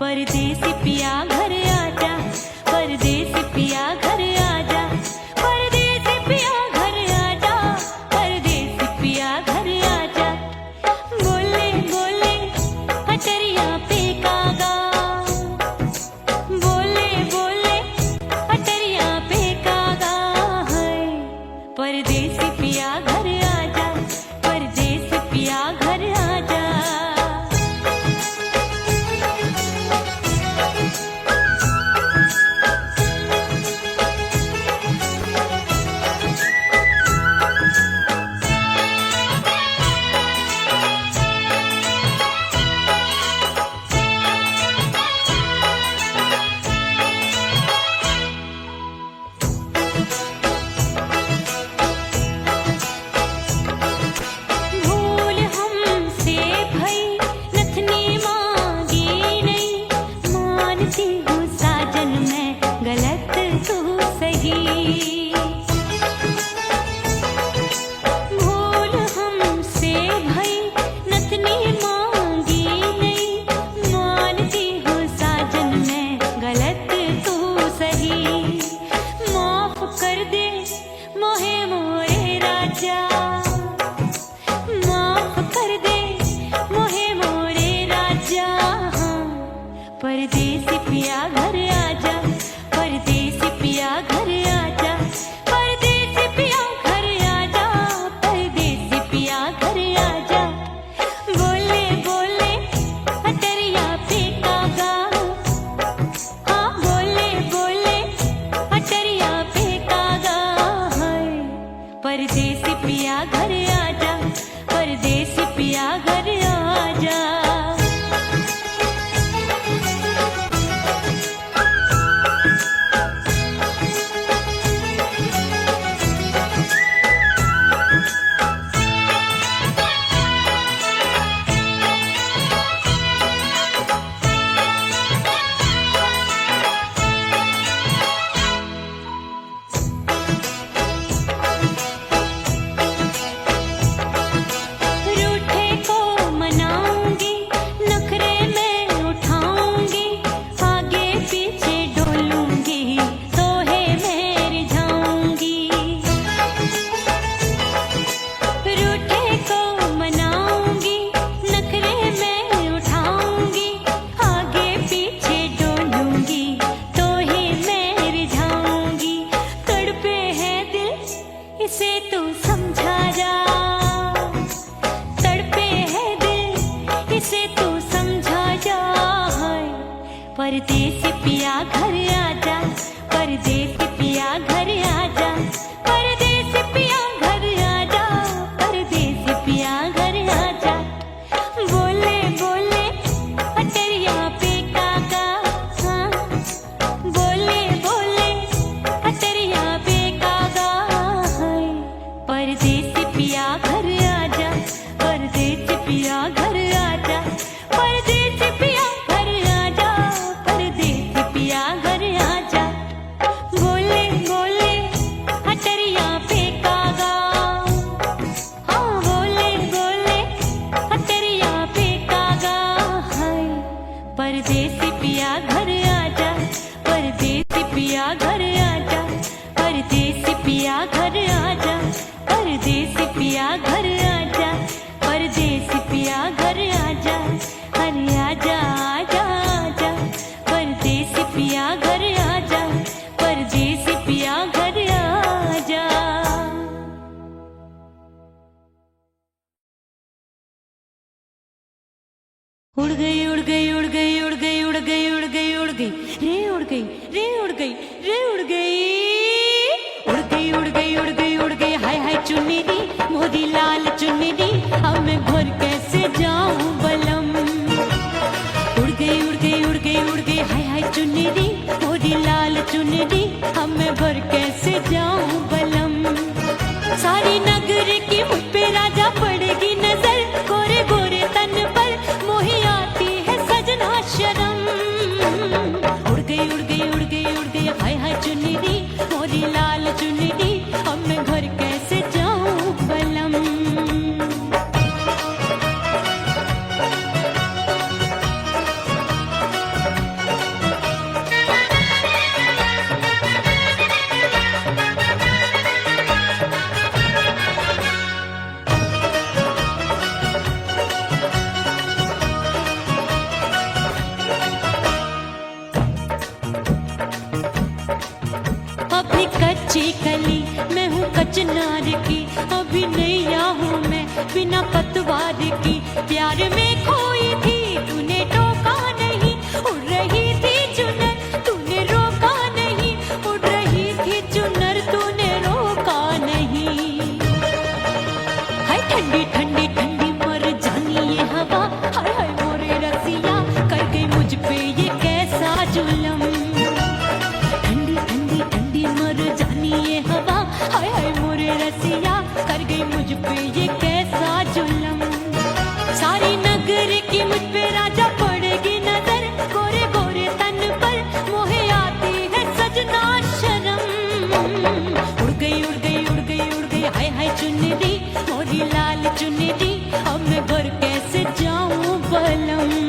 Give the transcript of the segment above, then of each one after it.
परदेसी पिया घर आजा, परदेसी पिया घर आजा, परदेसी पिया घर आजा, परदेसी पिया घर आजा। बोले बोले अटरिया पे कागा, बोले बोले अटरिया पे कागा है। परदेसी पिया घर आजा, परदेसी पिया घर आजा। भूल हमसे भई नथनी मांगी नहीं, मानती हूँ साजन मैं गलत तू सही। भूल हमसे भई नथनी मांगी नहीं, मानती हूँ साजन मैं गलत तू सही। माफ कर दे मोहे मोरे राजा, माफ कर दे मोहे मोरे राजा। परदेसी पिया घर आजा, परदेसी पिया घर आजा, परदेसी पिया घर आजा, परदेसी पिया घर आजा। बोले बोले अटरिया पे कागा, हाँ बोले बोले अटरिया पे कागा है। परदेसी पिया घर आजा, परदेसी पिया घर आजा। रूठे को मनाऊंगी, नखरे में उठाऊंगी, आगे पीछे डोलूंगी, तोहे में रिझाऊंगी। रूठे को मनाऊंगी, नखरे में उठाऊंगी, आगे पीछे डोलूंगी, तोहे में रिझाऊंगी। तड़पे है दिल इसे तू समझा जा, तड़पे है दिल इसे तू समझा जा। परदेसी पिया घर आजा, परदेसी पिया घर आजा, परदेसी पिया घर आजा, परदेसी पिया घर आजा। बोले बोले अटरिया पे कागा, हाँ बोले बोले अटरिया पे कागा है। परदेसी पिया घर आजा, परदेसी पिया घर आजा, परदेसी पिया घर आजा, परदेसी पिया घर आजा। बोले बोले अटरिया पे कागा, हाँ बोले बोले अटरिया पे कागा है। परदेसी पिया घर आजा, परदेसी पिया घर आजा, परदेसी पिया घर आजा, परदेसी पिया घर आजा, परदेसी पिया घर आजा। अरे आजा आजा आजा, परदेसी पिया घर आजा, परदेसी पिया घर आजा। उड़ गई उड़ गई उड़ गई उड़ गई उड़ गई उड़ गई उड़ गई रे उड़ गई रे उड़ गई रे उड़ गई उड़ गई उड़ गई उड़ गई उड़ गई। हाय हाय चुन्नी मोदी लाल चुन्नी, अब मैं घर कैसे जाऊं बलम। उड़ गई उड़ गई उड़ गई उड़ गई हाय हाय चुन्नी मोदी लाल चुन्नी, अब मैं घर कैसे जाऊं बलम। सारी नगरी की मुझ पे राजा पड़ेगी नजर, गोरे गोरे तन पर मोही आती है सजना शर्म। उड़ गई उड़ गई उड़ गई उड़ गई हाय हाय चुन्नी मोरी लाल चुन्नी, अब मैं घर कैसे जाऊं बलम। कच्ची कली मैं हूँ कचनार की, अभी नैया हूँ मैं बिना पतवार की। प्यार में खोई थी तूने टोका नहीं, उड़ रही थी चुनर तूने रोका नहीं, उड़ रही थी चुनर तूने रोका नहीं। हाय ठंडी ठंडी ठंडी मर जानी ये हवा, हाय हाय मोरे रसिया कर गई मुझ पे ये कैसा जुल्म। ठंडी ठंडी ठंडी मर जानी ये हवा, हाय हाय मोरे रसिया कर गई मुझ पे ये कैसा जुल्म। सारी नगर की मुझ पे राजा पड़ेगी नजर, गोरे गोरे तन पर मोहे आती है सजना शर्म। उड़ गई उड़ गई उड़ गई उड़ गई हाय हाय चुनरी मोरी लाल चुनरी, अब मैं घर कैसे जाऊं बलम।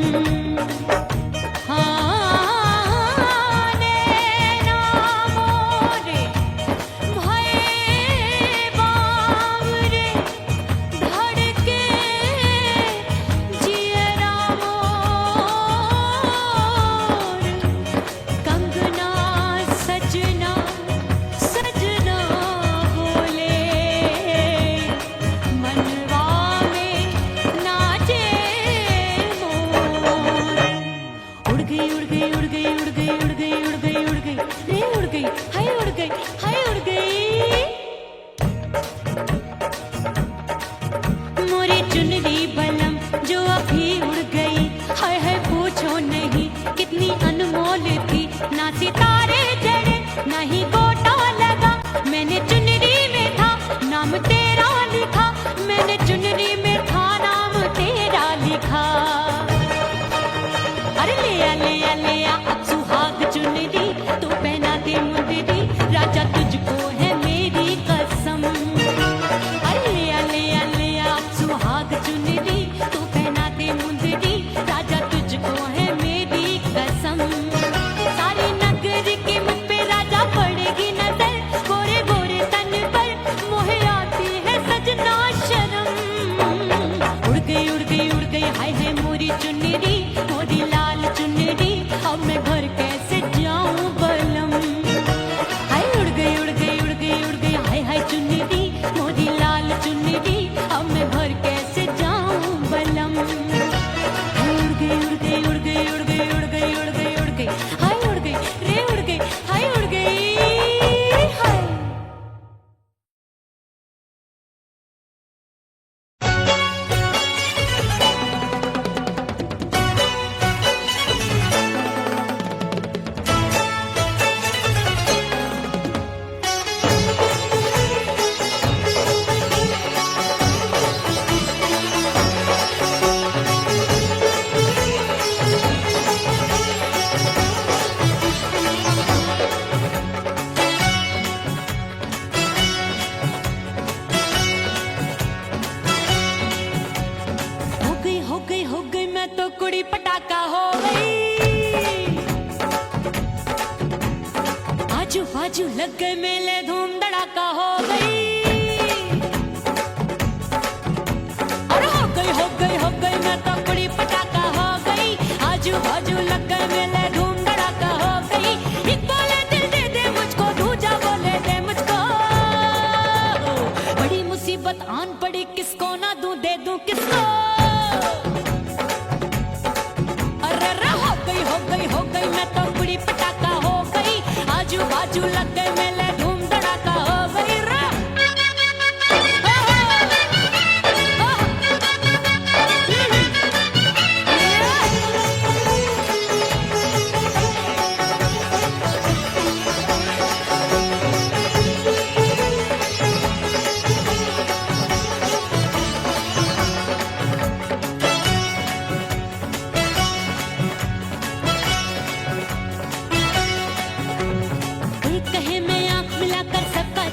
बाजू लग गए मेले धूम धड़ाका हो गई। अरे हो गई मैं तो कुड़ी पटाखा हो गई। आजू बाजू लग गए मेले धूम धड़ाका हो गई। एक बोले दिल दे दे मुझको, दूजा बोले दे मुझको। बड़ी मुसीबत आन पड़ी, किसको ना दूं दे दूं किसको। हो गई मैं तो कुड़ी पटाखा हो गई। आजू बाजू लग गए मेले धूम धड़ाका हो गई।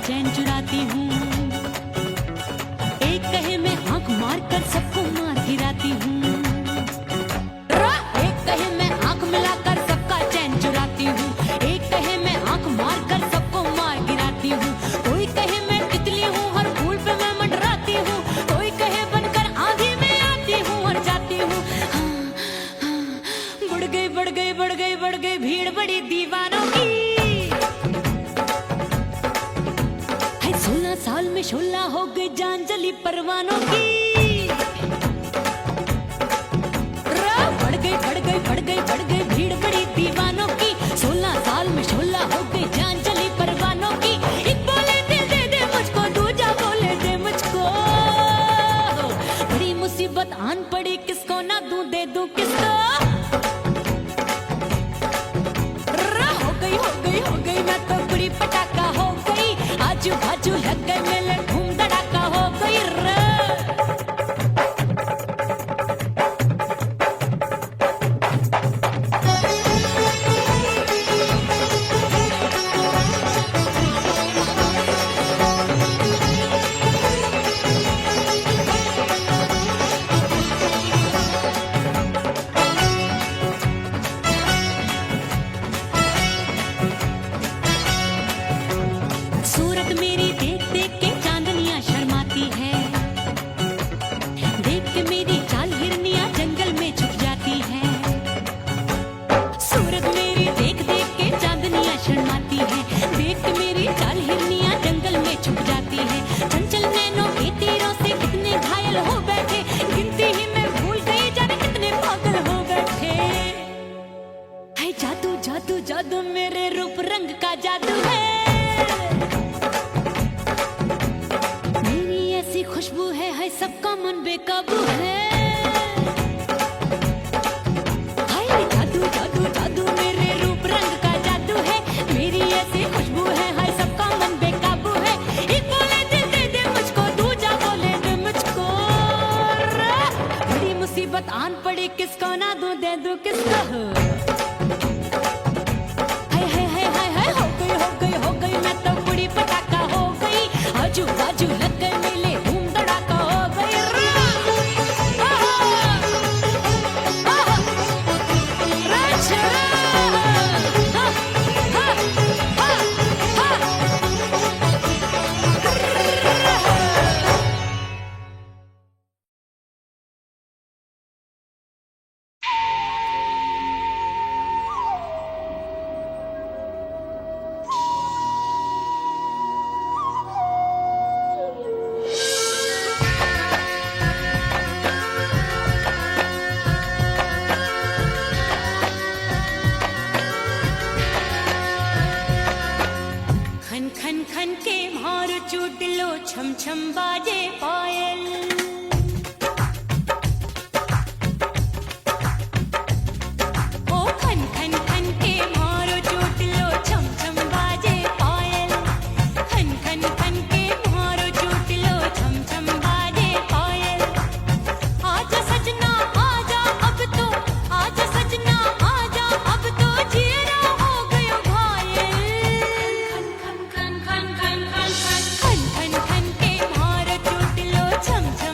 चैन चुराती हूँ, एक कहे मैं आंख मार कर सबको मार गिराती हूँ। एक कहे मैं आंख मिलाकर सबका चैन चुराती हूँ, एक कहे मैं आंख मार कर सबको मार गिराती हूँ। कोई कहे मैं तितली हूँ, हर फूल पे मैं मंडराती हूँ। कोई कहे बनकर आंधी में आती हूँ और जाती हूँ। बढ़ गई भीड़ बड़ी दीवानों की। साल में शोला हो गई जान जली परवानों की। बढ़ गई बढ़ गई बढ़ गई बढ़ गई भीड़ बड़ी दीवानों की। 16 साल में शोला हो गई जान जली परवानों की। एक बोले दिल दे दे मुझको, दूजा बोले दे मुझको। बड़ी मुसीबत आन पड़ी, किसको ना दूं दे दूं किसको। हो गई मैं तो बुरी पटाखा हो गई। आजू बाजू लग गए मेले, धूम धड़ाका हो गई रे। सूरत मेरी देख देख के चांदनियां शर्माती है। देख के मेरी चाल हिरनियां जंगल में छुप जाती है। सूरत मेरी देख देख के चांदनियां शर्माती है। देख के मेरी चाल हिरनियां जंगल में छुप जाती है। चंचल नैनों के तीरों से कितने घायल हो बैठे, गिनती ही मैं भूल गई जाने कितने पागल हो बैठे। है जादू जादू जादू मेरे रूप रंग का जादू है। खुशबू है सबका मन बेकाबू है। हाय जादू जादू जादू मेरे रूप रंग का जादू है। मेरी ऐसी खुशबू है, हाय सबका मन बेकाबू है। एक बोले दिल दे दे मुझको, दूजा बोले दे मुझको। बड़ी मुसीबत आन पड़ी, किसको ना दूं दे दूं किसको। हो गई मैं तो बुरी पटाखा हो गई। आजू बाजू लग गए मेले, धूम धड़ाका हो गई रे। खन खन के मार चूट लो, छम छम बाजे पायल। ओ खन खन खन के मार चूट लो, छम छम बाजे पायल। खन खन खन के मार चूट लो, छम छम बाजे पायल। आजा सजना आजा अब तो, आजा सजना आजा अब तो, जीरा हो गयो घायल। खन खन खन खन खन खन खन खन के मार चूट लो, छम छम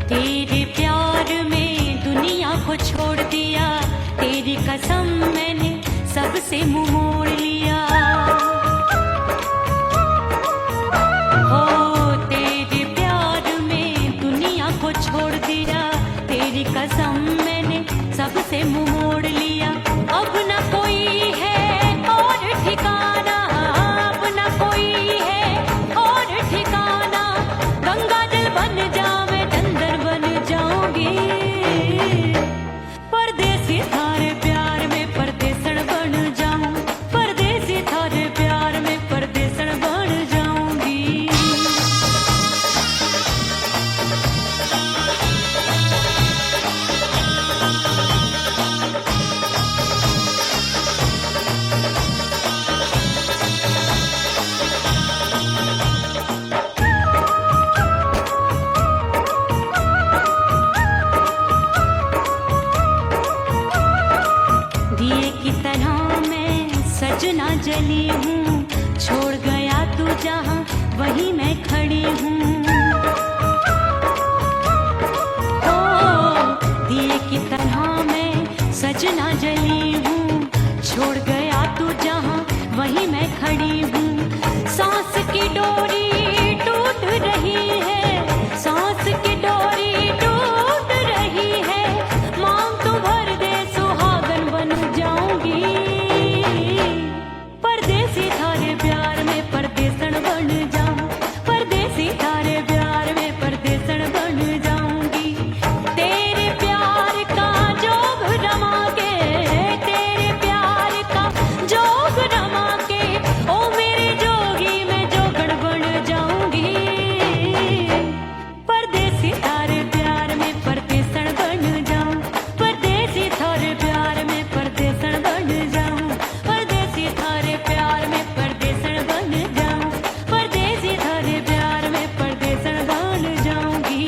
तेरे प्यार में दुनिया को छोड़ दिया, तेरी कसम मैंने सबसे मुंह मोड़ लिया। हो तेरे प्यार में दुनिया को छोड़ दिया, तेरी कसम मैंने सबसे मुंह मोड़ लिया। अब न कोई है और ठिकाना, अब न कोई है और ठिकाना। गंगा जल बन जावे चंदन बन जाऊंगी, परदेसी थारे प्यार में परदेसण बन जाऊं, परदेसी थारे प्यार में परदेसण बन जाऊंगी। दिए की तरह मैं सजना जली हूँ, छोड़ गया तू जहाँ वहीं मैं खड़ी हूँ। ओ दिए की तरह मैं सजना जली हूँ, छोड़ गया तू जहाँ वहीं मैं खड़ी हूँ। सांस की डोरी टूट रही है, सांस की डोरी टूट रही है। मांग तू भर दे सुहागन बन जाऊंगी, परदेसी थारे प्यार में परदेसण बन जाऊं, परदेसी थारे प्यार में परदेसण बन जाऊंगी। तेरे प्यार का जोग रमा के, तेरे प्यार का जोग रमा के, ओ मेरे जोगी मैं जोगण बन जाऊंगी, परदेसी थारे प्यार में परदेसण बन जाऊं, परदेसी थारे प्यार में परदेसण बन जाऊं, परदेसी थारे प्यार में परदेसण बन जाऊं, परदेसी थारे प्यार में परदेसण बन जाऊंगी।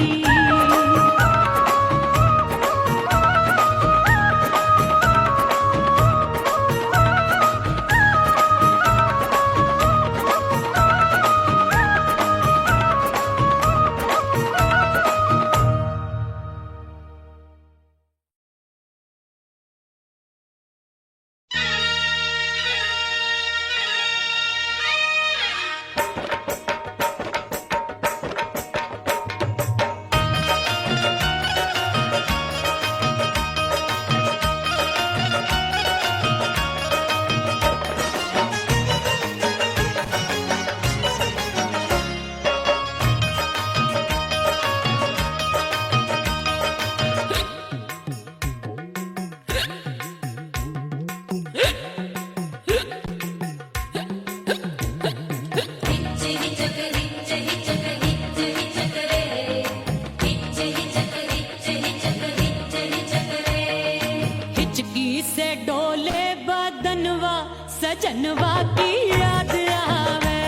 हिचकी से डोले बदनवा सजनवा की याद आवे,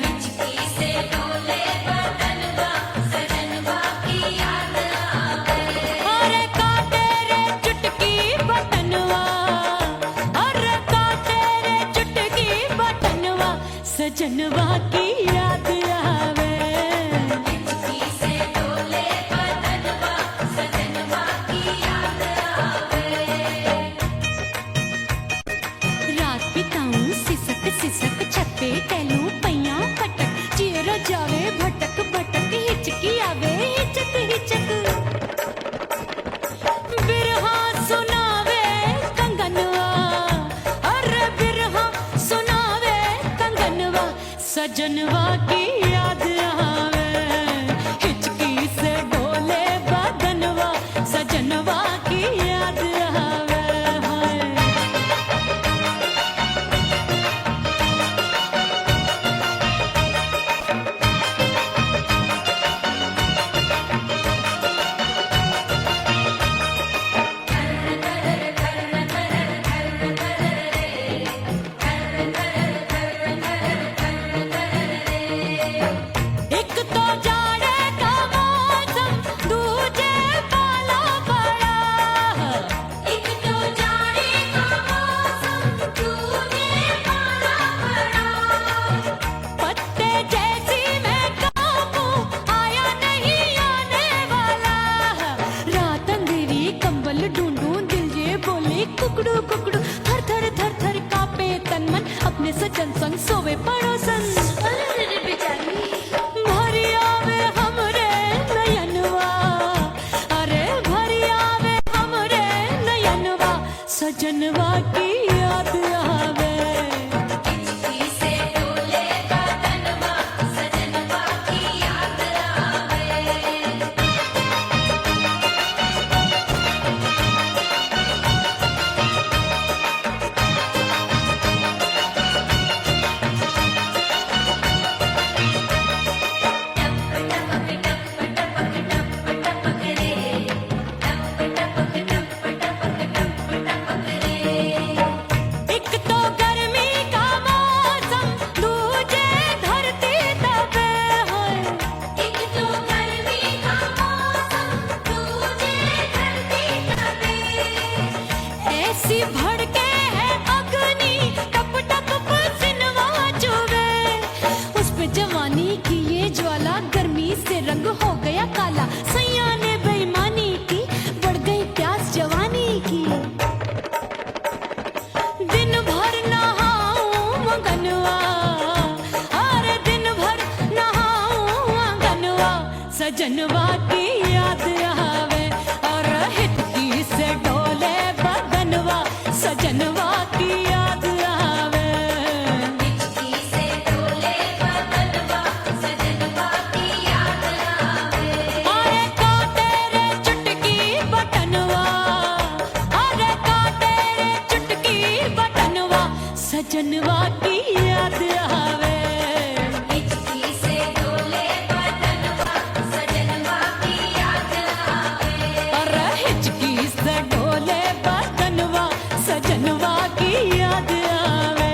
हिचकी से डोले बदनवा सजनवा की याद आवे। अरे का तेरे चुटकी बटनवा, अरे का तेरे चुटकी बटनवा सजनवा की याद आवे। हिचकी से डोले बदनवा सजनवा की याद आवे। रात बिताऊं सिसक सिसक छत पे टहलूं पैया पटक, चेहरा जावे भटक भटक, हिचकी आवे हिचक हिचक। बिरहा सुनावे कंगनवा, अरे बिरहा सुनावे कंगनवा सजनवा की याद आवे। हिचकी से डोले बदनवा सजनवा की याद आवे। हाय कुकड़ू कुकड़ू थर थर थर थर कापे तन मन अपने सजन संग सोवे पड़ोसन भरी आवे हमरे नयनवा अरे भरी आवे हमरे नयनवा सजनवा की याद आवे एक तो गर्मी का मौसम दूजे धरती दबे है एक तो गर्मी का मौसम दूजे धरती दबे ऐसी भड़के है अग्नि टप टप पसीनवा चुभे उस पे जवानी की ये ज्वाला गर्मी से रंग हो गया काला सैया ने बेईमानी की बढ़ गई प्यास जवानी की दिन भर नहाऊं आंगनवा अरे दिन भर नहाऊं आंगनवा सजनवा की याद आवे और हिचकी से डोले बदनवा सजनवा की याद आवे हिचकी से डोले बदनवा सजनवा की याद आवे अरे काटे रे चुटकी बटनवा अरे काटे रे चुटकी बटनवा सजनवा की याद आवे हिचकी से डोले बदनवा सजनवा की याद आवे अरे हिचकी से डोले बदनवा सजनवा की याद आवे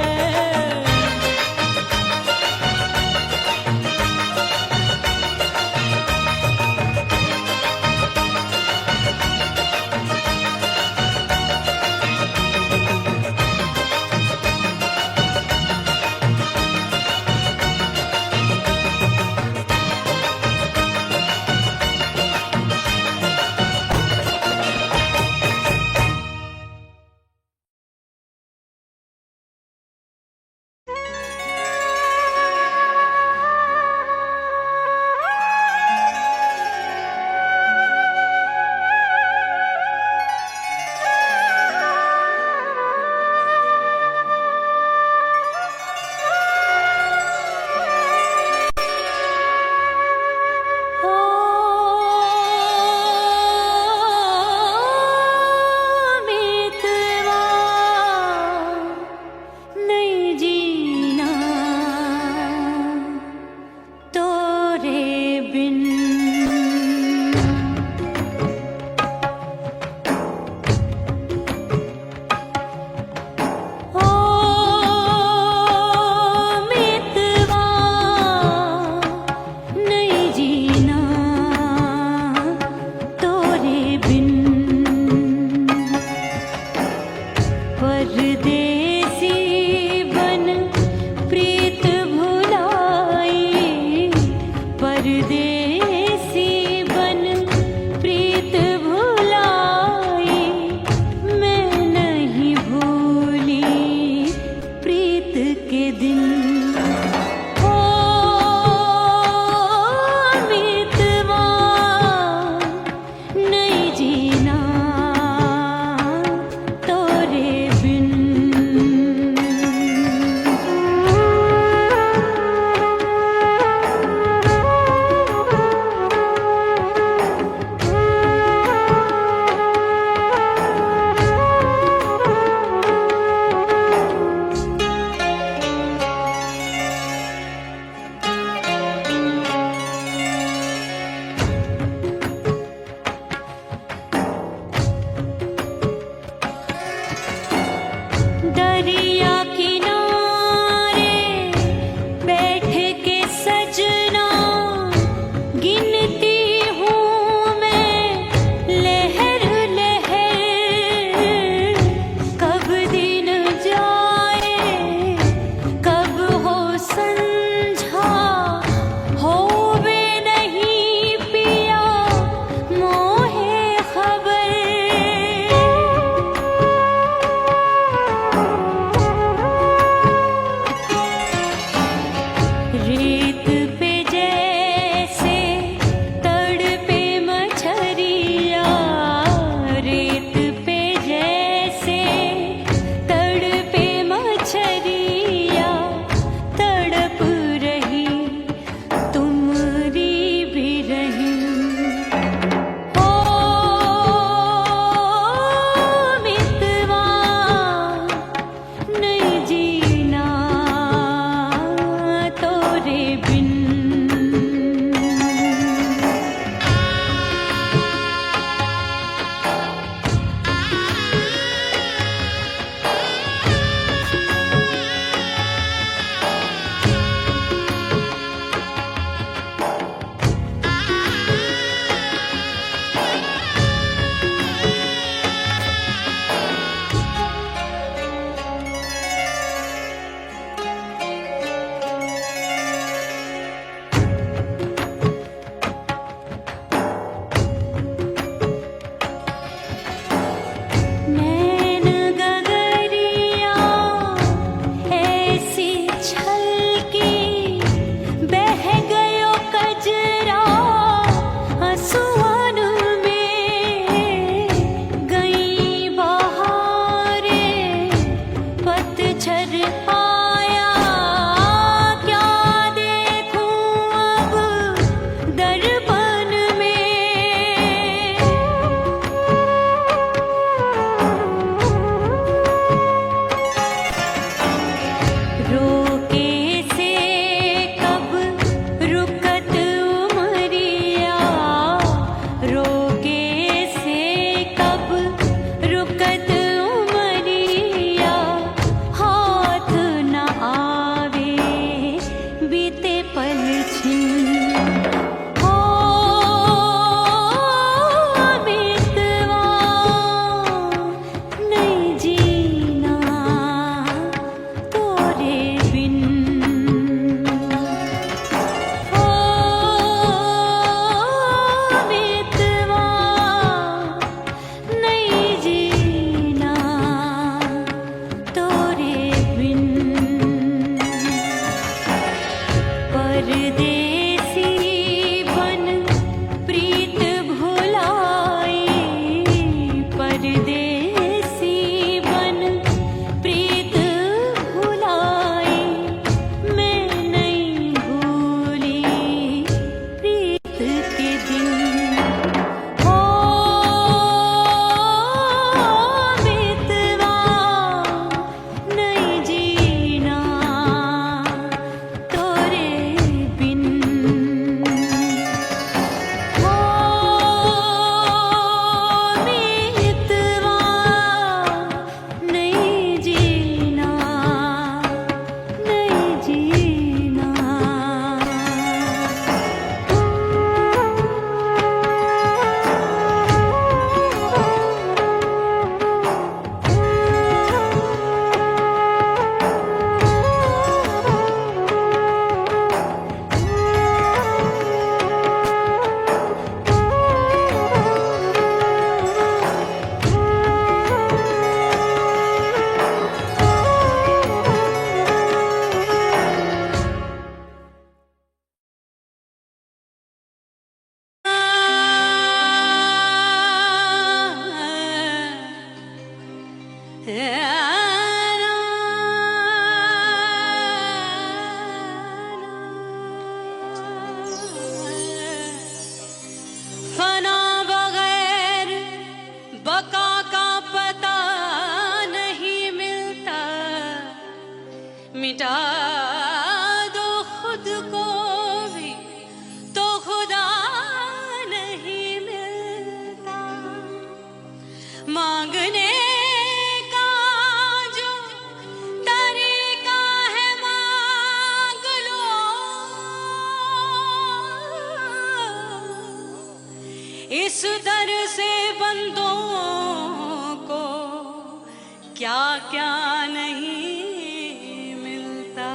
क्या नहीं मिलता।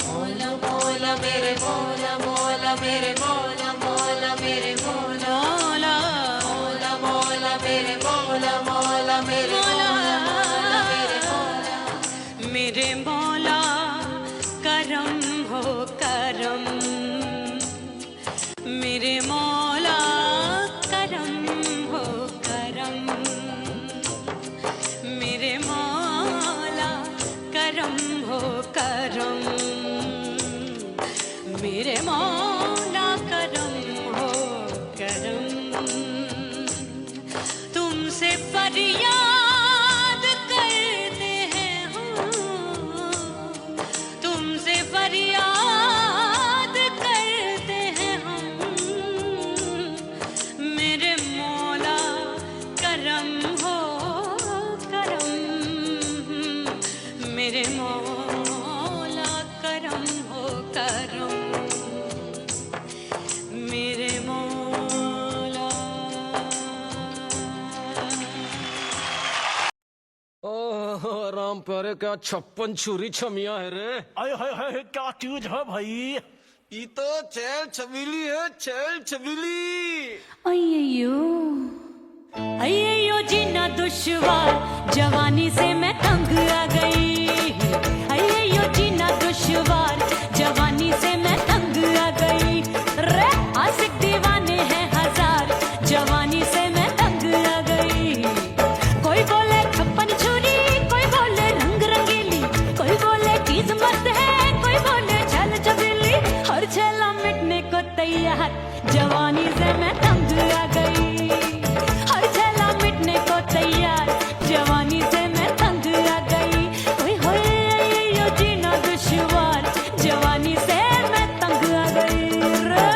मोला मोला मेरे मोला मोला मेरे मोला मोला मेरे मोला मोला मोला मेरे मोला मोला मेरे मोला मेरे मोला मेरे मौला करम हो करम, मेरे मौला करम हो करम, मेरे मौला करम हो करम, मेरे मौला करम हो करम। तुमसे फरियाद करते हैं हम, तुमसे फरियाद करते हैं हम, मेरे मौला करम हो करम, मेरे मौला करम हो करम, मेरे मौला। ओह राम प्यारे, क्या 56 छुरी छमिया है रे। आय हाय हाय, क्या चीज है भाई? ये तो चैल छबीली है, चैल छबीली। अय्यो अय्यो जीना दुश्वार, जवानी से मैं तंग आ गई। अय्यो जीना दुश्वार, जवानी से मैं तंग आ गई। रे आशिक दीवाने हैं हजार, जवानी से मैं तंग आ गई। कोई बोले 56 छुरी, कोई बोले रंग रंगीली, कोई बोले चीज मस्त है, कोई बोले छल छबीली। हर छला मिटने को तैयार, जवानी से मैं तंग आ गई। हर छला मिटने को तैयार, जवानी से मैं तंग आ गई। ओए होए यो जीना दुश्वार, जवानी से मैं तंग आ गई रे।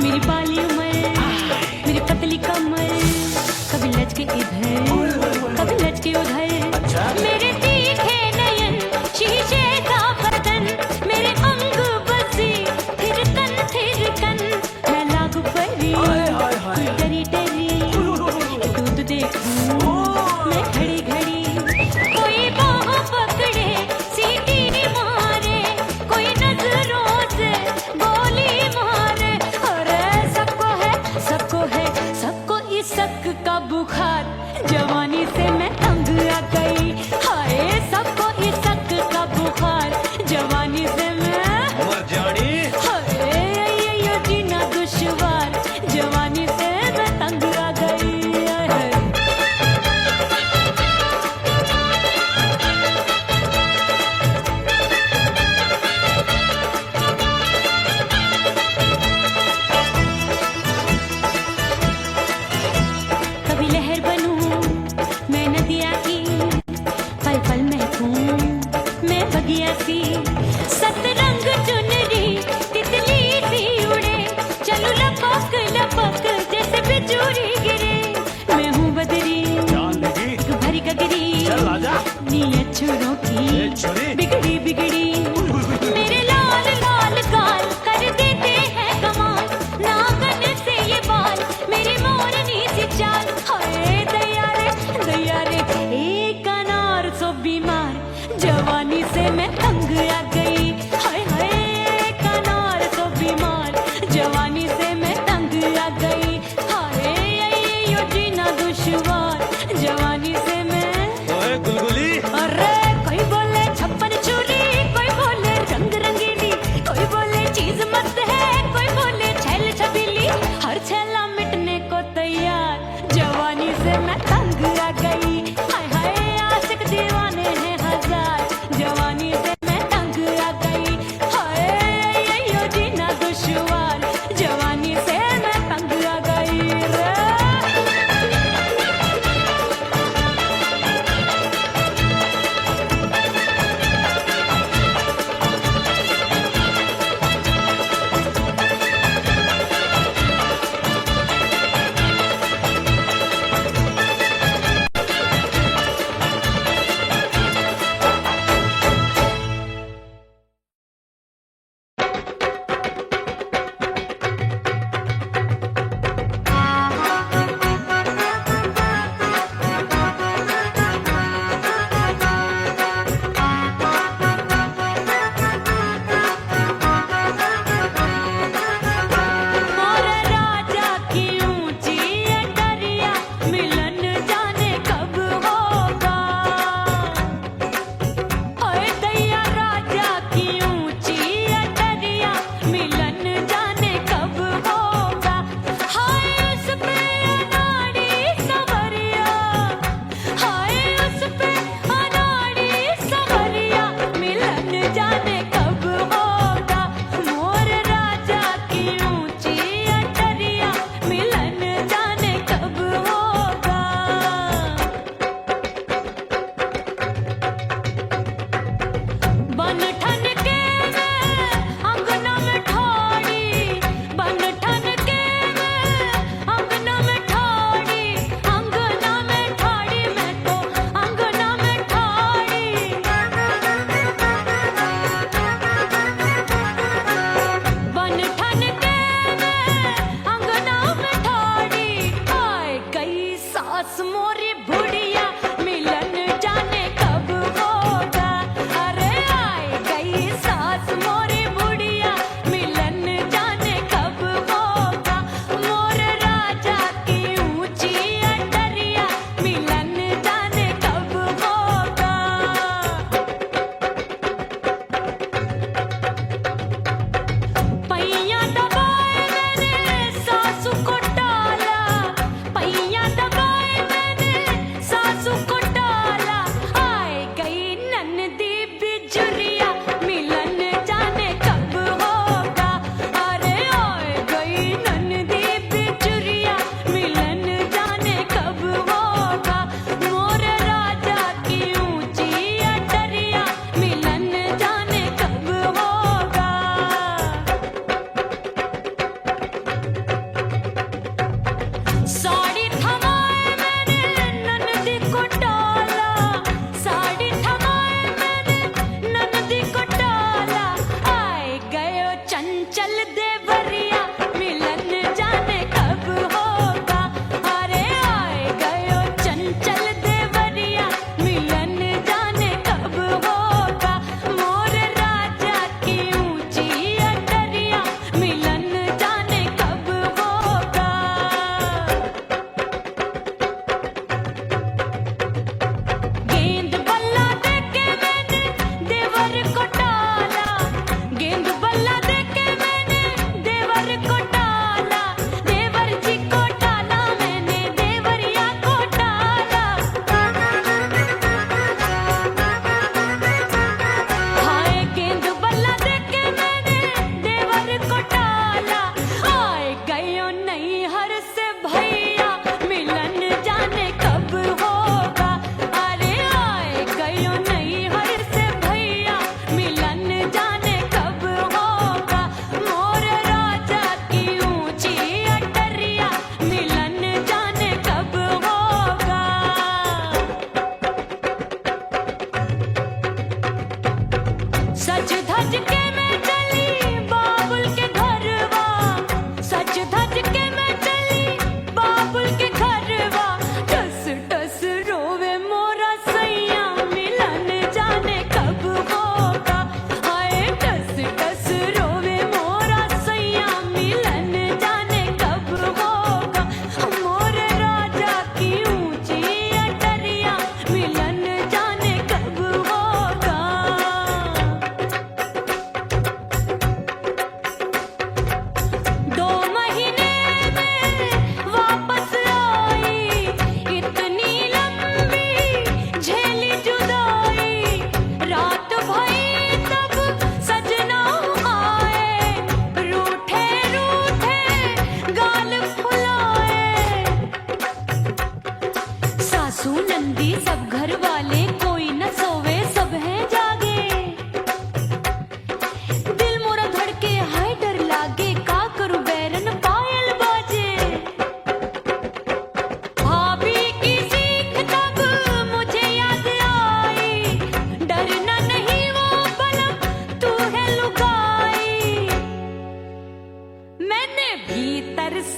मेरी बाली उमर, मेरी पतली कमर, कभी लचके इधर कभी लचके उधर। मेरे तीखे नयन, शीशे का बदन, मेरे अंग बसी थिरकन थिरकन। मैं लागू परी डरी डरी, दूध देखूं मैं घड़ी घड़ी। कोई बाह पकड़े सीटी मारे, कोई नजरों से गोली मारे। अरे सबको है सबको इसक का बुखार, जवानी से मैं तंग आ गई। हाय सबको इसक का बुखार, जवानी से मैं मर जानी। हाय ये जीना दुश्वार, जवानी से मैं तंग आ गई। हाय कभी लहर बनूं मैं नदिया की, पल पल महकूं मैं बगिया सी। सतरंग चुनरी तितली सी उड़े, चलूं लपक लपक जैसे बिजुरी गिरे। मैं हूँ बदरी जान लगी, भरी गगरी, चल आजा। नीयत छोरों ए की छोरी। बिगड़ी बिगड़ी। मेरे लाल लाल गाल कर देते हैं कमाल, नागन से ये बाल मेरी मोरनी सी चाल। हाय दया रे एक अनार सो बीमार, जवानी से मैं तंग आ गई। हाय हाय एक अनार सो बीमार, जवानी से मैं तंग आ गई। हाय यो जीना दुश्वार, जवानी से मैं। ओए गुलगुली, अरे कोई बोले 56 छुरी,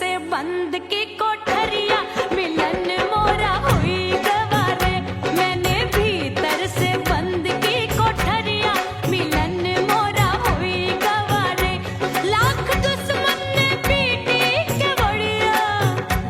से बंद की कोठरिया मिलन मोरा हुई गवारे मैंने भीतर से बंद की कोठरिया मिलन मोरा हुई गवारे लाख दुश्मन ने पीटी के बढ़िया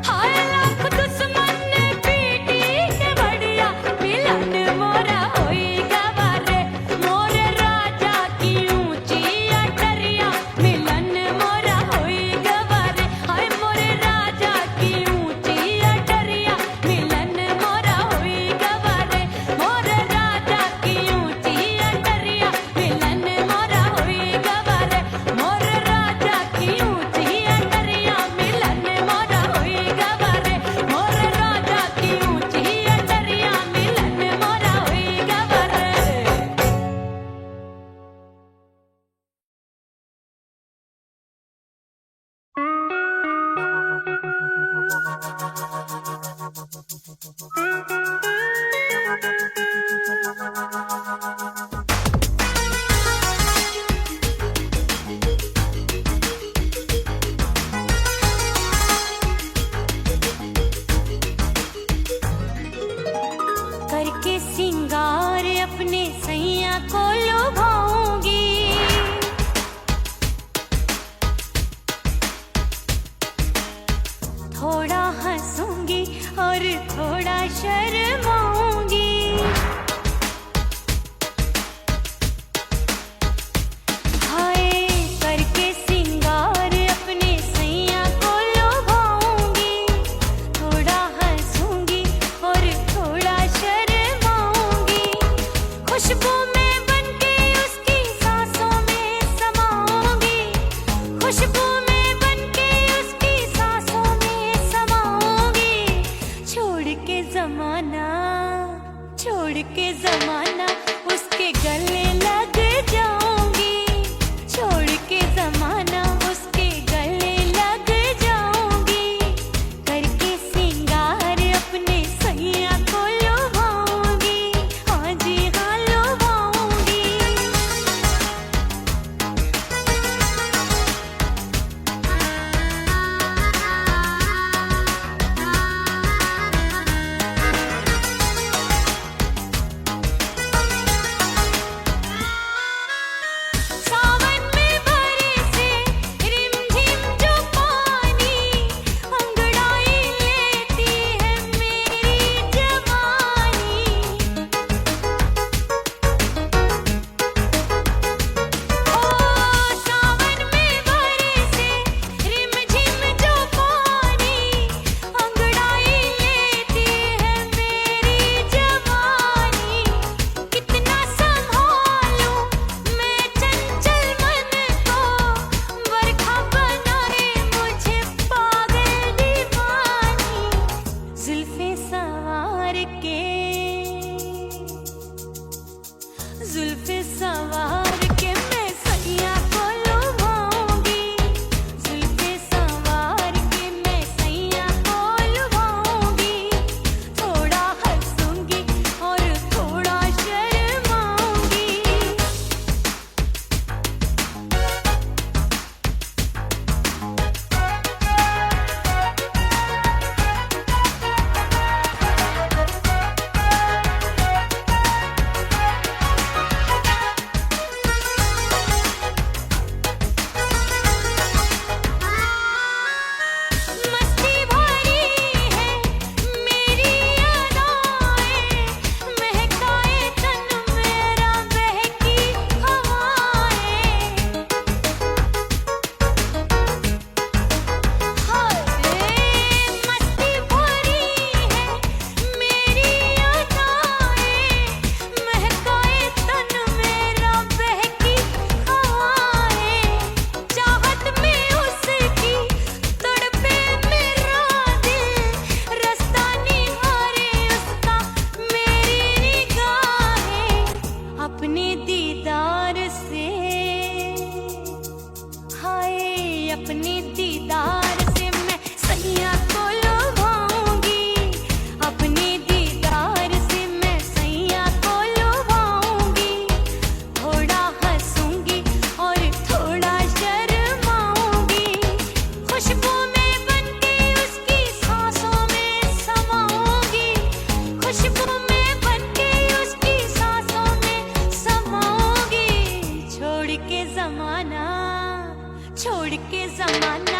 हाय लाख दुश्मन ने पीटी के बढ़िया मिलन मोरा हुई गवारे मोरे राजा की ऊंची अटरिया मिलन मोरा हुई गवारे हाय मोरे राजा की ऊंची अटरिया मिलन मोरा हुई गवारे मोरे राजा की ऊंची अटरिया मिलन मोरा हुई गवारे मोरे राजा की ऊंची अटरिया मिलन मोरा हुई गवारे मोरे राजा की ऊंची अटरिया मिलन मोरा हुई गवारे करके सिंगार अपने सैया को लुभाऊंगी थोड़ा हंसूंगी और थोड़ा शर्माऊंगी हाय करके सिंगार अपने सैया को लुभाऊंगी थोड़ा हंसूंगी और थोड़ा शर्माऊंगी खुशबू में बनके उसकी सांसों में समाऊंगी खुशबू में बनके उसकी सांसों में समाऊंगी छोड़ के जमाना उसके गले लग जाऊंगी छोड़ के जमाना उसके गले लग जाऊंगी करके सिंगार अपने सैया को लुभाऊंगी हाँ जी हाँ लुभाऊंगी सावन में बरसे रिमझिम जो पानी अंगड़ाई लेती है मेरी जवानी ओ सावन में बरसे रिमझिम जो पानी अंगड़ाई लेती है मेरी जवानी कितना संभालूं मैं चंचल मन को बरखा बनाए मुझे पागल दीवानी जुल्फे सवार के मैं सैया को लुभाऊंगी जुल्फे सवार के मैं सैया को लुभाऊंगी थोड़ा हंसूंगी और थोड़ा शर्माऊंगी मस्ती भरी है मेरी अदाएं महकाए तन मेरा बहकी हवाएं हाय मस्ती भरी है मेरी अदाएं महकाए तन मेरा बहकी हवाएं चाहत में उसकी तड़पे मेरा दिल रास्ता निहारे उसका मेरी निगाहें अपने दीदार से हाय अपने दीदार से मैं सैया को लुभाऊंगी अपने दीदार से मैं सैया को लुभाऊंगी थोड़ा हंसूंगी और थोड़ा शर्माऊंगी खुशबू में बन छोड़ के जमाना